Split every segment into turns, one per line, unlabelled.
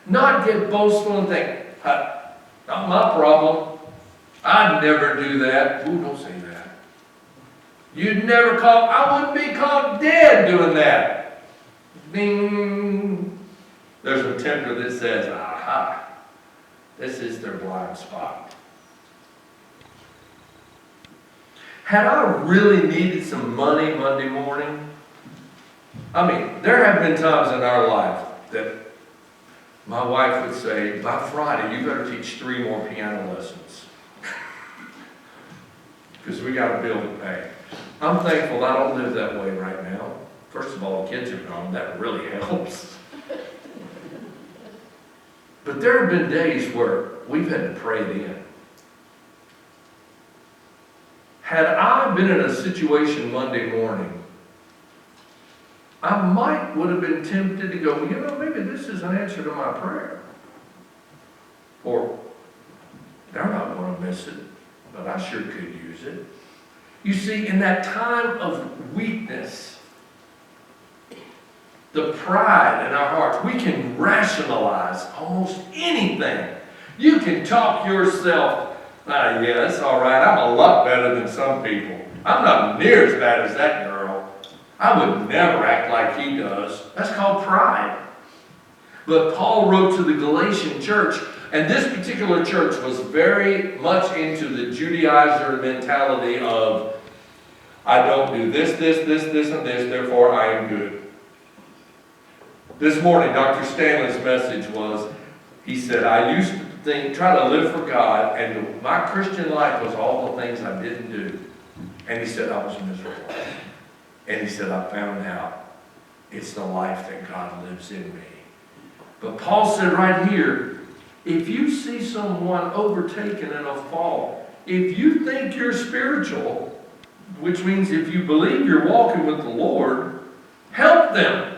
Not get boastful and think, not my problem. I'd never do that. Ooh, don't say that. You'd never I wouldn't be caught dead doing that. Ding. There's a tempter that says, aha, this is their blind spot. Had I really needed some money Monday morning, I mean, there have been times in our life that my wife would say, by Friday, you better teach 3 more piano lessons. Because we got a bill to pay. I'm thankful I don't live that way right now. First of all, the kids are gone. That really helps. But there have been days where we've had to pray it in. Had I been in a situation Monday morning, I would have been tempted to go, maybe this is an answer to my prayer. Or, they're not going to miss it, but I sure could use it. You see, in that time of weakness, the pride in our hearts, we can rationalize almost anything. You can talk yourself, yeah, that's all right. I'm a lot better than some people. I'm not near as bad as that girl. I would never act like he does. That's called pride. But Paul wrote to the Galatian church, and this particular church was very much into the Judaizer mentality of, I don't do this, and this, therefore I am good. This morning, Dr. Stanley's message was, he said, I used to try to live for God, and my Christian life was all the things I didn't do. And he said, I was miserable. And he said, I found out it's the life that God lives in me. But Paul said right here, if you see someone overtaken in a fall, if you think you're spiritual, which means if you believe you're walking with the Lord, help them.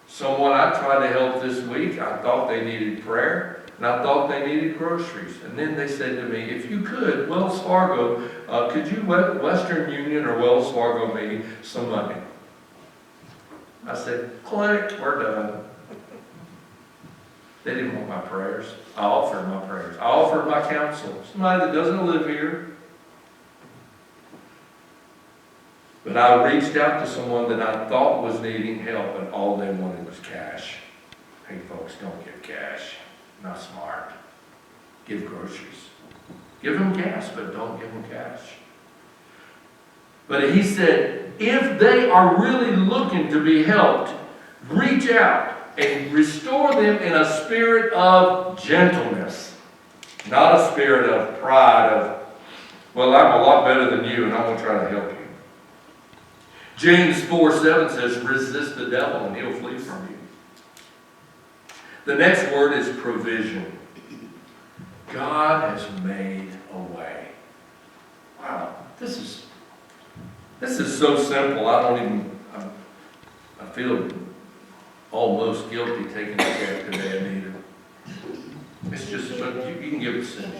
Someone I tried to help this week, I thought they needed prayer, and I thought they needed groceries. And then they said to me, if you could, Wells Fargo, could you Western Union or Wells Fargo me some money? I said, click, we're done. They didn't want my prayers. I offered my prayers. I offered my counsel. Somebody that doesn't live here. But I reached out to someone that I thought was needing help, and all they wanted was cash. Hey folks, don't give cash. Not smart. Give groceries. Give them gas, but don't give them cash. But he said, if they are really looking to be helped, reach out and restore them in a spirit of gentleness. Not a spirit of pride of, well, I'm a lot better than you and I'm going to try to help you. James 4:7 says, resist the devil and he'll flee from you. The next word is provision. God has made a way. Wow, this is so simple. I feel almost guilty taking a cab today, Anita. It's just, but you can give it to Cindy.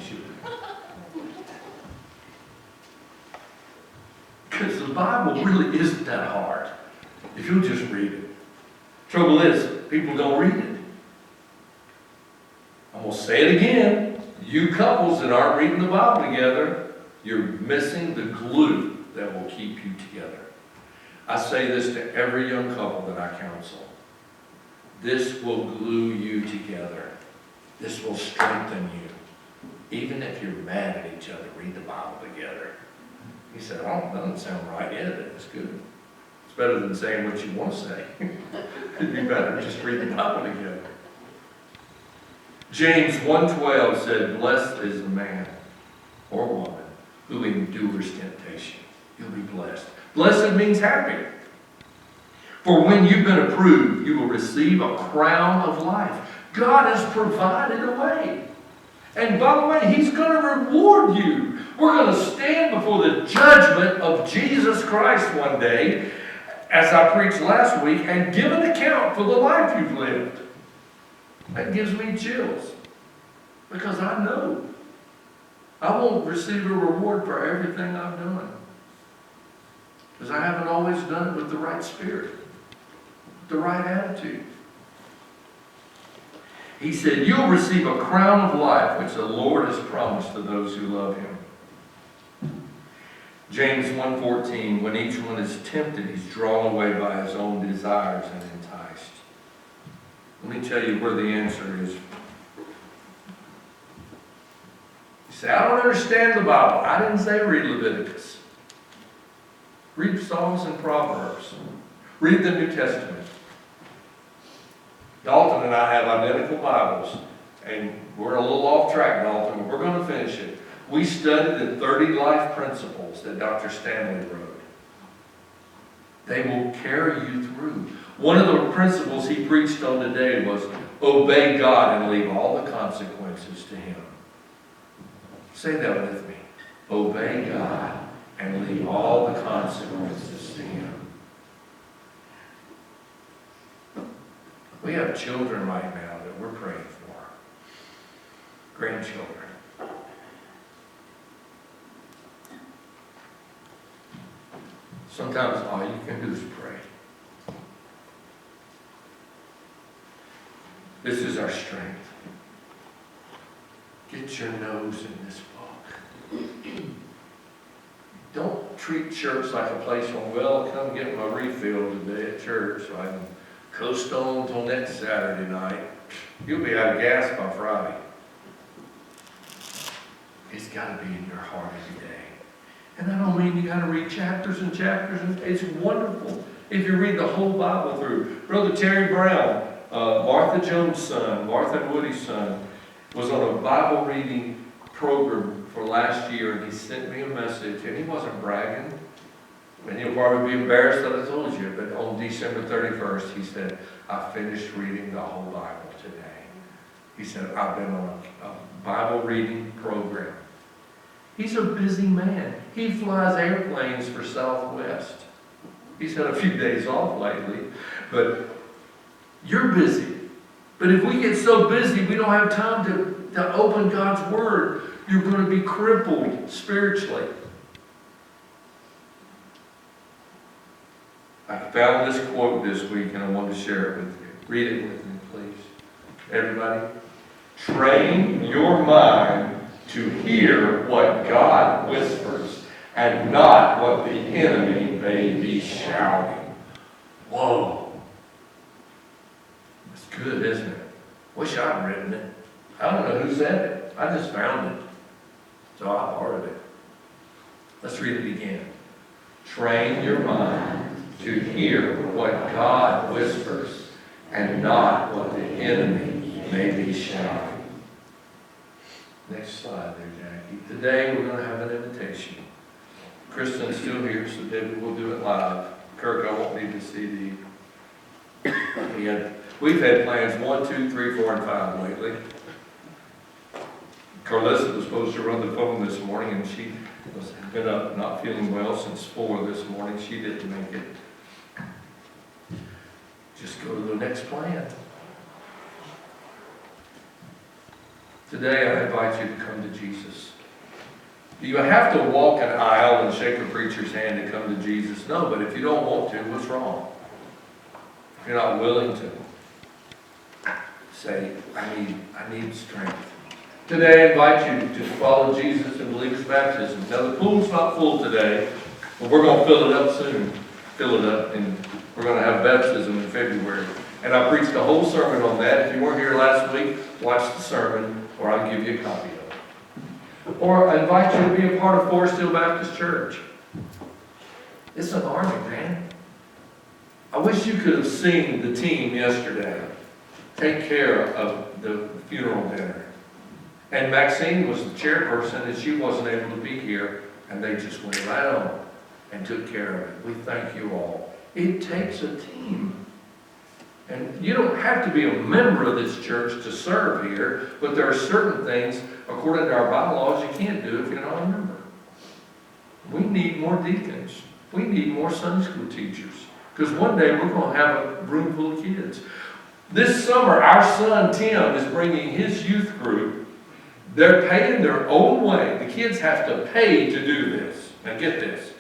Because the Bible really isn't that hard if you'll just read it. Trouble is, people don't read it. I'm going to say it again. You couples that aren't reading the Bible together, you're missing the glue that will keep you together. I say this to every young couple that I counsel. This will glue you together. This will strengthen you. Even if you're mad at each other, read the Bible together. He said, oh, that doesn't sound right. Yeah, it's good. It's better than saying what you want to say. It'd be better just read the Bible together. James 1:12 said, blessed is the man or woman who endures temptation. You'll be blessed. Blessed means happy. For when you've been approved, you will receive a crown of life. God has provided a way. And by the way, He's going to reward you. We're going to stand before the judgment of Jesus Christ one day, as I preached last week, and give an account for the life you've lived. That gives me chills. Because I know I won't receive a reward for everything I've done. Because I haven't always done it with the right spirit, the right attitude. He said, you'll receive a crown of life, which the Lord has promised to those who love him. James 1:14, when each one is tempted, he's drawn away by his own desires and enticed. Let me tell you where the answer is. You say, I don't understand the Bible. I didn't say read Leviticus. Read Psalms and Proverbs. Read the New Testament. Dalton and I have identical Bibles. And we're a little off track, Dalton, but we're going to finish it. We studied the 30 life principles that Dr. Stanley wrote. They will carry you through. One of the principles he preached on today was obey God and leave all the consequences to him. Say that with me. Obey God and leave all the consequences to him. We have children right now that we're praying for. Grandchildren. Sometimes all you can do is pray. This is our strength. Get your nose in this book. Don't treat church like a place where, well, come get my refill today at church so I can coast on until next Saturday night. You'll be out of gas by Friday. It's got to be in your heart every day. And I don't mean you got to read chapters and chapters. It's wonderful if you read the whole Bible through. Brother Terry Brown, Martha Jones' son, Martha and Woody's son, was on a Bible reading program for last year, and he sent me a message, and he wasn't bragging. And you'll probably be embarrassed that I told you, but on December 31st, he said, I finished reading the whole Bible today. He said, I've been on a Bible reading program. He's a busy man. He flies airplanes for Southwest. He's had a few days off lately, but you're busy. But if we get so busy, we don't have time to open God's Word. You're going to be crippled spiritually. I found this quote this week, and I want to share it with you. Read it with me, please. Everybody. Train your mind to hear what God whispers and not what the enemy may be shouting. Whoa. It's good, isn't it? Wish I'd written it. I don't know who said it. I just found it. So I borrowed it. Let's read it again. Train your mind to hear what God whispers and not what the enemy may be shouting. Next slide there, Jackie. Today we're going to have an invitation. Kristen's still here, so David will do it live. Kirk, I won't need the CD. We've had plans 1, 2, 3, 4, and 5 lately. Carlissa was supposed to run the phone this morning, and she has been up not feeling well since 4 this morning. She didn't make it. Just go to the next plan. Today I invite you to come to Jesus. Do you have to walk an aisle and shake a preacher's hand to come to Jesus? No, but if you don't want to, what's wrong? If you're not willing to say, I need strength. Today I invite you to follow Jesus and believe his baptism. Now the pool's not full today, but we're going to fill it up soon. Fill it up, and we're going to have baptism in February. And I preached a whole sermon on that. If you weren't here last week, watch the sermon, or I'll give you a copy of it. Or I invite you to be a part of Forest Hill Baptist Church. It's an army, man. I wish you could have seen the team yesterday take care of the funeral dinner. And Maxine was the chairperson, and she wasn't able to be here, and they just went right on and took care of it. We thank you all. It takes a team. And you don't have to be a member of this church to serve here, but there are certain things, according to our bylaws, you can't do if you're not a member. We need more deacons. We need more Sunday school teachers. Because one day we're going to have a room full of kids. This summer, our son Tim is bringing his youth group. They're paying their own way. The kids have to pay to do this. Now get this.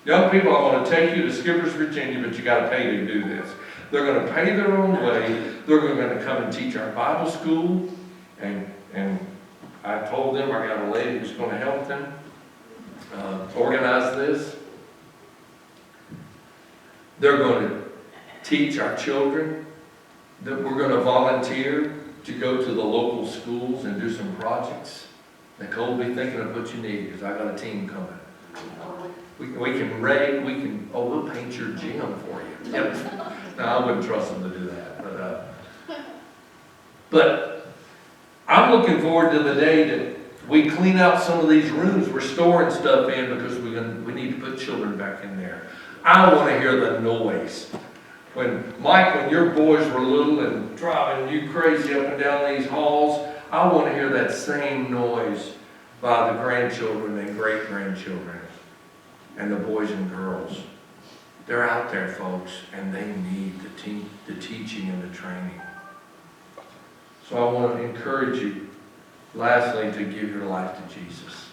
Young people, I want to take you to Skippers, Virginia, but you got to pay to do this. They're gonna pay their own way. They're gonna come and teach our Bible school. And I told them, I got a lady who's gonna help them organize this. They're gonna teach our children. That we're gonna volunteer to go to the local schools and do some projects. Nicole, be thinking of what you need, because I got a team coming. We can rake, we'll paint your gym for you. Yep. No, I wouldn't trust them to do that, but I'm looking forward to the day that we clean out some of these rooms we're storing stuff in, because we need to put children back in there. I want to hear the noise. Mike, when your boys were little and driving you crazy up and down these halls, I want to hear that same noise by the grandchildren and great-grandchildren and the boys and girls. They're out there, folks, and they need the teaching and the training. So I want to encourage you, lastly, to give your life to Jesus.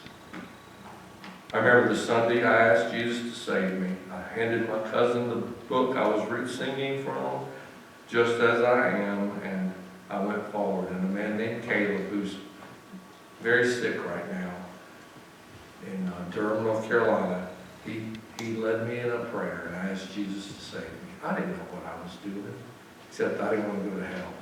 I remember the Sunday I asked Jesus to save me. I handed my cousin the book I was singing from, Just As I Am, and I went forward. And a man named Caleb, who's very sick right now in Durham, North Carolina, he led me in a prayer, and I asked Jesus to save me. I didn't know what I was doing, except I didn't want to go to hell.